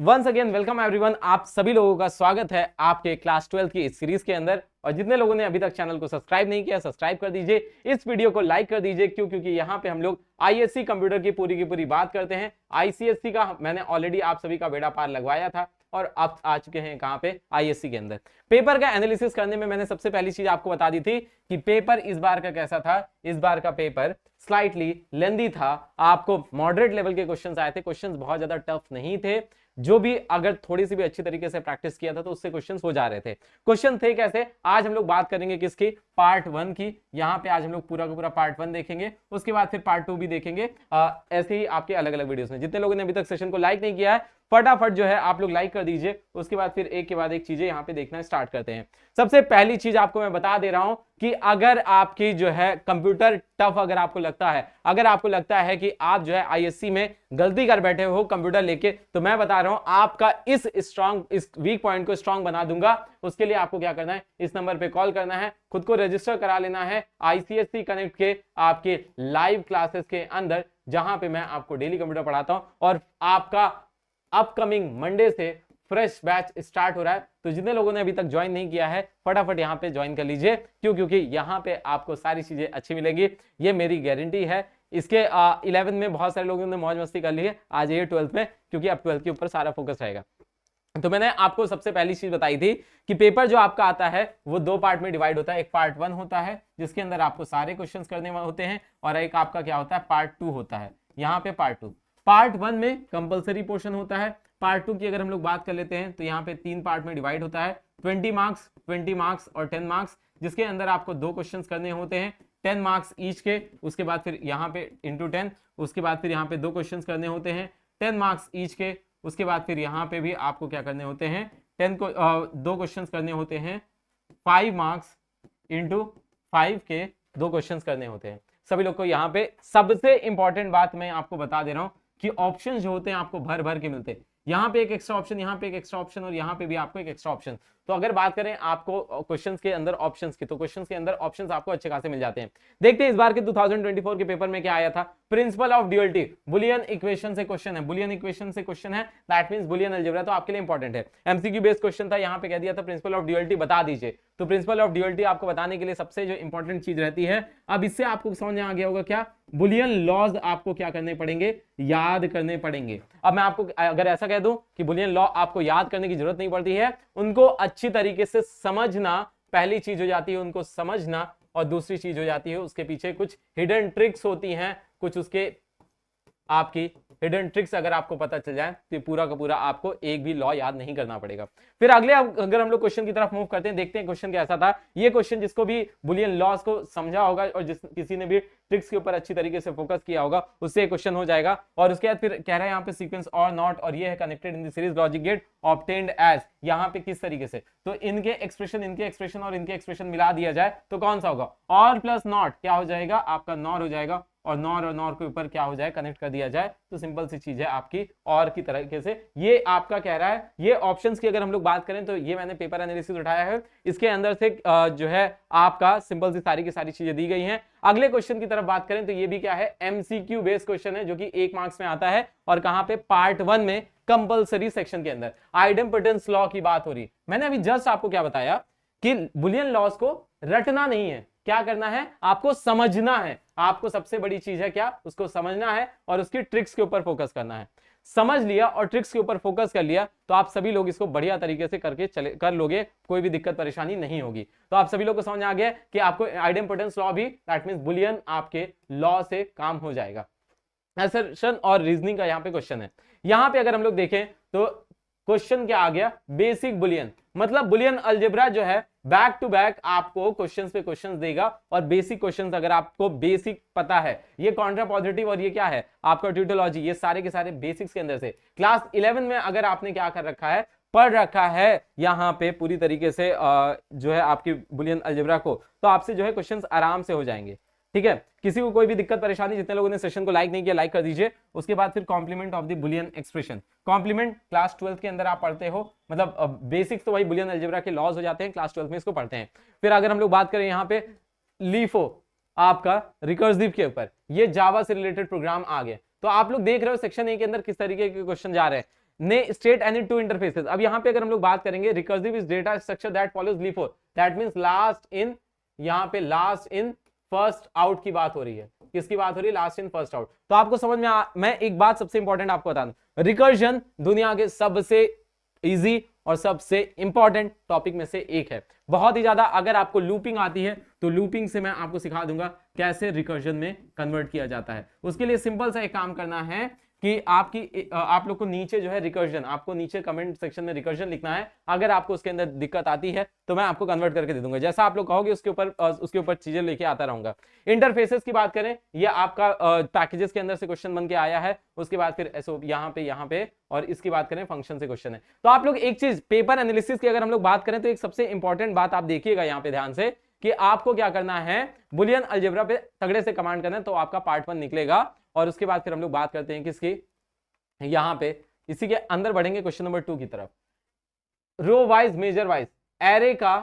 Once again welcome everyone, आप सभी लोगों का स्वागत है आपके क्लास 12 की इस सीरीज के अंदर। और जितने लोगों ने अभी तक चैनल को सब्सक्राइब नहीं किया, सब्सक्राइब कर दीजिए, इस वीडियो को लाइक कर दीजिए। क्योंकि यहाँ पे हम लोग आईएससी कंप्यूटर की पूरी बात करते हैं। आईसीएससी का मैंने ऑलरेडी आप सभी का बेड़ा पार लगवाया था और आप आ चुके हैं कहां पे, आईएससी के अंदर। पेपर का एनालिसिस करने में मैंने सबसे पहली चीज आपको बता दी थी कि पेपर इस बार का कैसा था। इस बार का पेपर स्लाइटली लेंदी था, आपको मॉडरेट लेवल के क्वेश्चंस आए थे, क्वेश्चंस बहुत ज्यादा टफ नहीं थे। जो भी अगर थोड़ी सी भी अच्छी तरीके से प्रैक्टिस किया था तो उससे क्वेश्चंस हो जा रहे थे। क्वेश्चन थे कैसे, आज हम लोग बात करेंगे किसकी, पार्ट 1 की। यहां पे आज हम लोग पूरा का पूरा पार्ट 1 देखेंगे, उसके बाद फिर पार्ट 2 भी देखेंगे। ऐसे ही आपके अलग अलग वीडियोस में। जितने लोगों ने अभी तक सेशन को लाइक नहीं किया है, फटाफट जो है आप लोग लाइक कर दीजिए। उसके बाद फिर एक के बाद एक चीजें यहां पे देखना स्टार्ट करते हैं। सबसे पहली चीज आपको मैं बता दे रहा हूं कि अगर आपकी जो है कंप्यूटर टफ अगर आपको लगता है, अगर आपको लगता है कि आप जो है आईएससी में गलती कर बैठे हो कंप्यूटर लेके, तो मैं बता रहा हूं आपका इस वीक पॉइंट को स्ट्रांग बना दूंगा। उसके लिए आपको क्या करना है, इस नंबर पे कॉल करना है, खुद को रजिस्टर करा लेना है आईसीएससी कनेक्ट के आपके लाइव क्लासेस के अंदर, जहां पे मैं आपको डेली कंप्यूटर पढ़ाता हूं। और आपका अपकमिंग मंडे से फ्रेश बैच स्टार्ट हो रहा है। तो जितने लोगों ने अभी तक ज्वाइन नहीं किया है, फटाफट यहां पे ज्वाइन कर लीजिए। क्योंकि यहां पे आपको सारी चीजें अच्छी मिलेंगी, ये मेरी गारंटी है। इसके 11 में बहुत सारे लोगों ने मौज मस्ती कर ली है, आ जाइए 12th में, क्योंकि अब 12th के ऊपर सारा फोकस रहेगा। तो मैंने आपको सबसे पहली चीज बताई थी कि पेपर जो आपका आता है वो 2 पार्ट में डिवाइड होता है। एक पार्ट 1 होता है जिसके अंदर आपको सारे क्वेश्चंस करने होते हैं, और एक आपका क्या होता है, पार्ट 2 होता है। यहाँ पे पार्ट 2, पार्ट 1 में कंपलसरी पोर्शन होता है। पार्ट 2 की अगर हम लोग बात कर लेते हैं तो यहाँ पे 3 पार्ट में डिवाइड होता है। 20 मार्क्स और 10 मार्क्स, जिसके अंदर आपको 2 क्वेश्चंस करने होते हैं, 10 मार्क्स ईच के। उसके बाद फिर यहाँ पे इंटू 10, उसके बाद फिर यहाँ पे 2 क्वेश्चंस करने होते हैं 10 मार्क्स ईच के। उसके बाद फिर यहाँ पे भी आपको क्या करने होते हैं, 2 क्वेश्चंस करने होते हैं 5 मार्क्स इंटू 5 के 2 क्वेश्चंस करने होते हैं सभी लोग को। यहाँ पे सबसे इंपॉर्टेंट बात मैं आपको बता दे रहा हूं कि ऑप्शन जो होते हैं आपको भर भर के मिलते हैं। यहाँ पे एक एक्स्ट्रा ऑप्शन, यहाँ पे एक एक्स्ट्रा ऑप्शन, और यहाँ पे भी आपको एक एक्स्ट्रा ऑप्शन। तो अगर बात करें आपको क्वेश्चंस के अंदर ऑप्शंस की, तो क्वेश्चंस के अंदर ऑप्शंस आपको अच्छे खासे मिल जाते हैं। देखते हैं इस बार के 2024 के पेपर में क्या आया था। Principle of duality, Boolean equation से क्वेश्चन है, बुलियन इक्वेशन से क्वेश्चन है, दैट मींस बुलियन अलजेब्रा, तो आपके लिए इंपॉर्टेंट है। एमसीक्यू बेस्ड क्वेश्चन था, यहाँ पे कह दिया था प्रिंसिपल ऑफ ड्यूअलिटी बता दीजिए। तो प्रिंसिपल ऑफ ड्यूअलिटी आपको बताने के लिए सबसे जो इंपॉर्टेंट चीज रहती है, अब इससे आपको समझ में आ गया होगा क्या, बुलियन लॉज आपको क्या करने पड़ेंगे, याद करने पड़ेंगे। अब मैं आपको अगर ऐसा कह दूं कि बुलियन लॉ आपको याद करने की जरूरत नहीं पड़ती है, उनको अच्छी तरीके से समझना पहली चीज हो जाती है, उनको समझना। और दूसरी चीज हो जाती है उसके पीछे कुछ हिडन ट्रिक्स होती हैं, कुछ उसके आपकी हिडन ट्रिक्स अगर आपको पता चल जाए तो पूरा का पूरा आपको एक भी लॉ याद नहीं करना पड़ेगा। फिर अगले अगर हम लोग क्वेश्चन की तरफ मूव करते हैं, देखते हैं क्वेश्चन कैसा था। ये क्वेश्चन जिसको भी बुलियन लॉज को समझा होगा और किसी ने भी ट्रिक्स के ऊपर अच्छी तरीके से फोकस किया होगा, उससे क्वेश्चन हो जाएगा। और उसके बाद फिर कह रहा है यहाँ पे सीक्वेंस और नॉट, और ये है connected in the series logic gate obtained as, यहाँ पे किस तरीके से, तो इनके एक्सप्रेशन और इनके एक्सप्रेशन मिला दिया जाए तो कौन सा होगा, और प्लस नॉट क्या हो जाएगा, आपका नॉर हो जाएगा, और नॉर के ऊपर क्या हो जाए, कनेक्ट कर दिया जाए। तो सिंपल सी चीज है आपकी, और की तरीके से ये आपका कह रहा है। ये ऑप्शंस की अगर हम लोग बात करें तो ये मैंने पेपर एनालिसिस उठाया है, इसके अंदर से जो है आपका सिंपल सी सारी की सारी चीजें दी गई हैं। अगले क्वेश्चन की तरफ बात करें तो ये भी क्या है, एमसीक्यू बेस्ड क्वेश्चन है, जो कि 1 मार्क्स में आता है। और कहां पे, पार्ट 1 में कंपलसरी सेक्शन के अंदर आइडेम्पोटेंस लॉ की बात हो रही। मैंने अभी जस्ट आपको क्या बताया कि बुलियन लॉज को रटना नहीं है, क्या करना है, आपको समझना है। आपको सबसे बड़ी चीज है क्या, उसको समझना है और उसकी ट्रिक्स के ऊपर फोकस करना है। समझ लिया और ट्रिक्स के ऊपर फोकस कर लिया तो आप सभी लोग इसको बढ़िया तरीके से कर लोगे, कोई भी दिक्कत परेशानी नहीं होगी। तो आप सभी लोग को समझ आ गया कि आपको आइडेम्पोटेंस लॉ भी, दैट मींस बुलियन आपके लॉ से काम हो जाएगा। असर्शन और रीजनिंग का यहाँ पे क्वेश्चन है। यहाँ पे अगर हम लोग देखें तो क्वेश्चन क्या आ गया, बेसिक बुलियन, मतलब बुलियन अलजेब्रा जो है बैक टू बैक आपको क्वेश्चंस पे क्वेश्चंस देगा। और बेसिक क्वेश्चंस अगर आपको बेसिक पता है, ये कॉन्ट्रा पॉजिटिव और ये क्या है आपका ट्यूटोलॉजी, ये सारे के सारे बेसिक्स के अंदर से क्लास 11 में अगर आपने क्या कर रखा है, पढ़ रखा है यहाँ पे पूरी तरीके से जो है आपकी बुलियन अलजेब्रा को, तो आपसे जो है क्वेश्चंस आराम से हो जाएंगे। ठीक है, किसी को कोई भी दिक्कत परेशानी, जितने लोगों ने सेशन को लाइक नहीं किया लाइक कर दीजिए। उसके बाद फिर complement of the boolean expression, complement class 12 के अंदर आप पढ़ते हो, मतलब बेसिक्स तो वही बुलियन अलजेब्रा के लॉज हो जाते हैं, क्लास 12 में इसको पढ़ते हैं। फिर अगर हम लोग बात करें यहाँ पे लीफो आपका रिकर्सिव के ऊपर, ये जावा से रिलेटेड प्रोग्राम आ गए। तो आप लोग देख रहे हो सेक्शन ए के अंदर किस तरीके के क्वेश्चन जा रहे हैं। ने स्टेट एनी टू इंटरफेसेस। अब यहाँ पे अगर हम लोग बात करेंगे recursive is data structure that follows LIFO, that means last in, यहाँ पे लास्ट इन फर्स्ट आउट की बात हो रही है। किसकी बात हो रही है? Last in first out. तो आपको समझ में मैं एक बात सबसे इंपॉर्टेंट आपको बता दूं, रिकर्जन दुनिया के सबसे इजी और सबसे इंपॉर्टेंट टॉपिक में से एक है। बहुत ही ज्यादा अगर आपको लूपिंग आती है तो लूपिंग से मैं आपको सिखा दूंगा कैसे रिकर्जन में कन्वर्ट किया जाता है। उसके लिए सिंपल सा एक काम करना है कि आप लोग को नीचे जो है रिकर्जन, आपको नीचे कमेंट सेक्शन में रिकर्जन लिखना है। अगर आपको उसके अंदर दिक्कत आती है तो मैं आपको कन्वर्ट करके दे दूंगा, जैसा आप लोग कहोगे उसके ऊपर चीजें लेके आता रहूंगा। इंटरफेसेस की बात करें, ये आपका पैकेजेस के अंदर से क्वेश्चन बन के आया है। उसके बाद फिर एसओपी यहाँ पे और इसकी बात करें फंक्शन से क्वेश्चन है। तो आप लोग एक चीज पेपर एनालिसिस की अगर हम लोग बात करें तो एक सबसे इंपॉर्टेंट बात आप देखिएगा यहाँ पे ध्यान से कि आपको क्या करना है, बुलियन अलजेब्रा पे तगड़े से कमांड करना है, तो आपका पार्ट 1 निकलेगा। और उसके बाद फिर हम लोग बात करते हैं किसकी, यहां पे इसी के अंदर बढ़ेंगे क्वेश्चन नंबर 2 की तरफ। Row wise major wise array का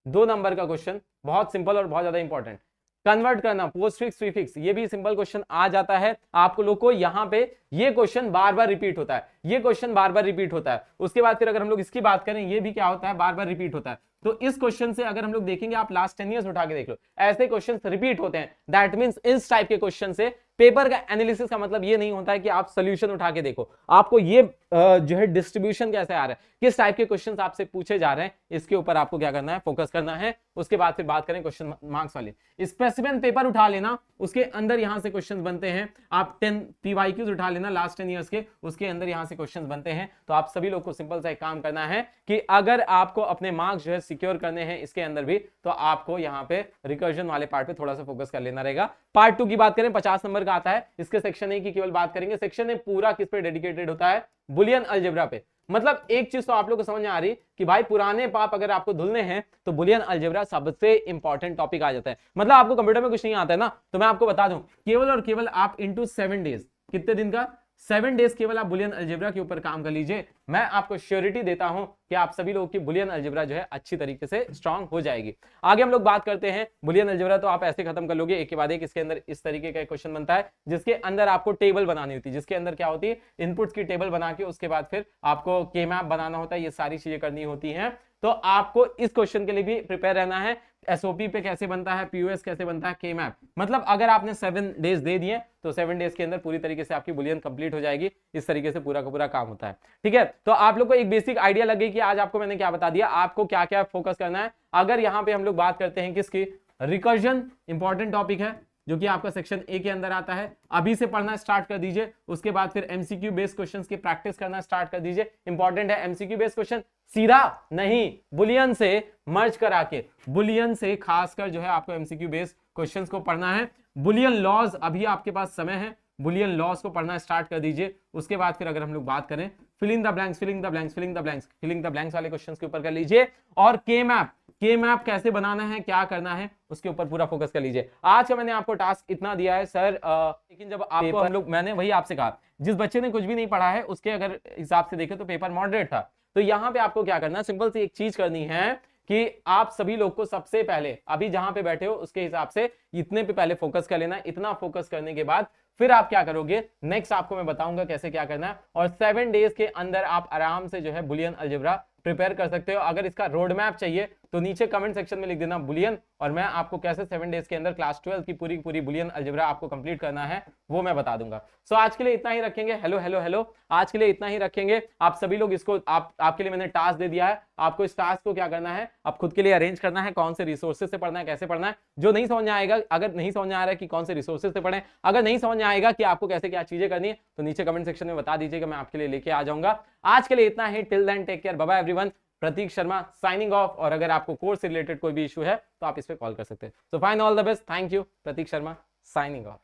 2 नंबर का क्वेश्चन, बहुत सिंपल और बहुत ज्यादा इंपॉर्टेंट। कन्वर्ट करना पोस्टफिक्स प्रीफिक्स, ये भी सिंपल क्वेश्चन आ जाता है आपको लोग को। यहां पे ये क्वेश्चन बार बार रिपीट होता है, ये क्वेश्चन बार बार रिपीट होता है। उसके बाद फिर अगर हम लोग इसकी बात करें, ये भी क्या होता है, बार बार रिपीट होता है। तो इस क्वेश्चन से अगर हम लोग देखेंगे, आप लास्ट 10 ईयर्स उठा के देख लो, ऐसे क्वेश्चंस रिपीट होते हैं। दैट मींस इस टाइप के क्वेश्चन से पेपर का एनालिसिस का मतलब ये नहीं होता है कि आप सॉल्यूशन उठा के देखो, आपको ये जो है डिस्ट्रीब्यूशन कैसे आ रहा है, किस टाइप के क्वेश्चंस आपसे पूछे जा रहे हैं, इसके ऊपर आपको क्या करना है, फोकस करना है। उसके बाद फिर बात करें क्वेश्चन मार्क्स वाले, स्पेसिफिक पेपर उठा लेना, उसके अंदर यहां से क्वेश्चंस बनते हैं। आप 10 PYQs उठा लेना लास्ट 10 ईयर्स के, उसके अंदर यहां से क्वेश्चंस बनते हैं। तो आप सभी लोग को सिंपल सा एक काम करना है कि अगर आपको अपने मार्क्स जो है सिक्योर करने हैं इसके अंदर भी, तो आपको यहाँ पे रिकर्जन वाले पार्ट पे थोड़ा सा फोकस कर लेना रहेगा। पार्ट 2 की बात करें 50 नंबर का आता है, इसके सेक्शन ए की केवल बात करेंगे। सेक्शन ए पूरा किस पे डेडिकेटेड होता है, बुलियन अलजेब्रा पे। मतलब एक चीज तो आप लोग को समझ में आ रही कि भाई पुराने पाप अगर आपको धुलने हैं तो बुलियन अलजेब्रा सबसे इंपॉर्टेंट टॉपिक आ जाता है। मतलब आपको कंप्यूटर में कुछ नहीं आता है ना, तो मैं आपको बता दूं, केवल और केवल आप इनटू 7 डेज, कितने दिन का, 7 डेज केवल आप बुलियन अलजेब्रा के ऊपर काम कर लीजिए। मैं आपको श्योरिटी देता हूं कि आप सभी लोगों की बुलियन अलजेब्रा जो है अच्छी तरीके से स्ट्रांग हो जाएगी। आगे हम लोग बात करते हैं बुलियन अलजेब्रा, तो आप ऐसे खत्म कर लोगे एक के बाद एक। इसके अंदर इस तरीके का क्वेश्चन बनता है जिसके अंदर आपको टेबल बनानी होती है, जिसके अंदर क्या होती है, इनपुट्स की टेबल बना के उसके बाद फिर आपको के मैप बनाना होता है, ये सारी चीजें करनी होती हैं। तो आपको इस क्वेश्चन के लिए भी प्रिपेयर रहना है। एसओपी पे कैसे बनता है, पीओएस कैसे बनता है, के मैप, मतलब अगर आपने 7 डेज दे दिए तो 7 डेज के अंदर पूरी तरीके से आपकी बुलियन कंप्लीट हो जाएगी। इस तरीके से पूरा का पूरा काम होता है, ठीक है। तो आप लोग को एक बेसिक आइडिया लगे कि आज आपको मैंने क्या बता दिया, आपको क्या क्या फोकस करना है। अगर यहाँ पे हम लोग बात करते हैं किसकी, रिकर्जन इंपॉर्टेंट टॉपिक है जो कि आपका सेक्शन ए के अंदर आता है, अभी से पढ़ना स्टार्ट कर दीजिए। उसके बाद फिर एमसीक्यू बेस्ड क्वेश्चंस की प्रैक्टिस करना स्टार्ट कर दीजिए। इंपॉर्टेंट है एमसीक्यू बेस्ड क्वेश्चन, सीधा नहीं, बुलियन से मर्ज करा के, बुलियन से खासकर जो है आपको एमसीक्यू बेस्ड क्वेश्चंस को पढ़ना है। बुलियन लॉज अभी आपके पास समय है, बुलियन लॉज को पढ़ना स्टार्ट कर दीजिए। उसके बाद फिर अगर हम लोग बात करें filling the blanks, filling the blanks, filling the blanks, filling the blanks वाले क्वेश्चंस के ऊपर कर लीजिए। और के मैप, के मैप कैसे बनाना है, क्या करना है, उसके ऊपर पूरा फोकस कर लीजिए। आज का मैंने आपको टास्क इतना दिया है सर, लेकिन जब आपको हम लोग, मैंने वही आपसे कहा, जिस बच्चे ने कुछ भी नहीं पढ़ा है उसके अगर हिसाब से देखे तो पेपर मॉडरेट था। तो यहाँ पे आपको क्या करना है, सिंपल सी एक चीज करनी है कि आप सभी लोग को सबसे पहले अभी जहां पे बैठे हो उसके हिसाब से इतने पे पहले फोकस कर लेना है। इतना फोकस करने के बाद फिर आप क्या करोगे, नेक्स्ट आपको मैं बताऊंगा कैसे क्या करना है। और 7 डेज के अंदर आप आराम से जो है बुलियन अलजेब्रा प्रिपेयर कर सकते हो। अगर इसका रोड मैप चाहिए तो नीचे कमेंट सेक्शन में लिख देना बुलियन, और मैं आपको कैसे 7 डेज के अंदर क्लास 12 की पूरी पूरी बुलियन अलजेब्रा आपको कंप्लीट करना है वो मैं बता दूंगा। सो आज के लिए इतना ही रखेंगे। हेलो हेलो हेलो, आज के लिए इतना ही रखेंगे। आप सभी लोग इसको आपके लिए मैंने टास्क दे दिया है। आपको इस टास्क को क्या करना है, आप खुद के लिए अरेंज करना है, कौन से रिसोर्सेज से पढ़ना है, कैसे पढ़ना है। जो नहीं समझ में आएगा, अगर नहीं समझ में आ रहा है कि कौन से रिसोर्सेज से पढ़ें, अगर नहीं समझ में आएगा कि आपको कैसे क्या चीजें करनी है, तो नीचे कमेंट सेक्शन में बता दीजिएगा, मैं आपके लिए लेके आ जाऊंगा। आज के लिए इतना ही। Till then take care, bye bye everyone. Prateek Sharma signing off. और अगर आपको कोर्स से रिलेटेड कोई भी इशू है तो आप इस पे कॉल कर सकते हैं। So fine, all the best, thank you. Prateek Sharma signing of.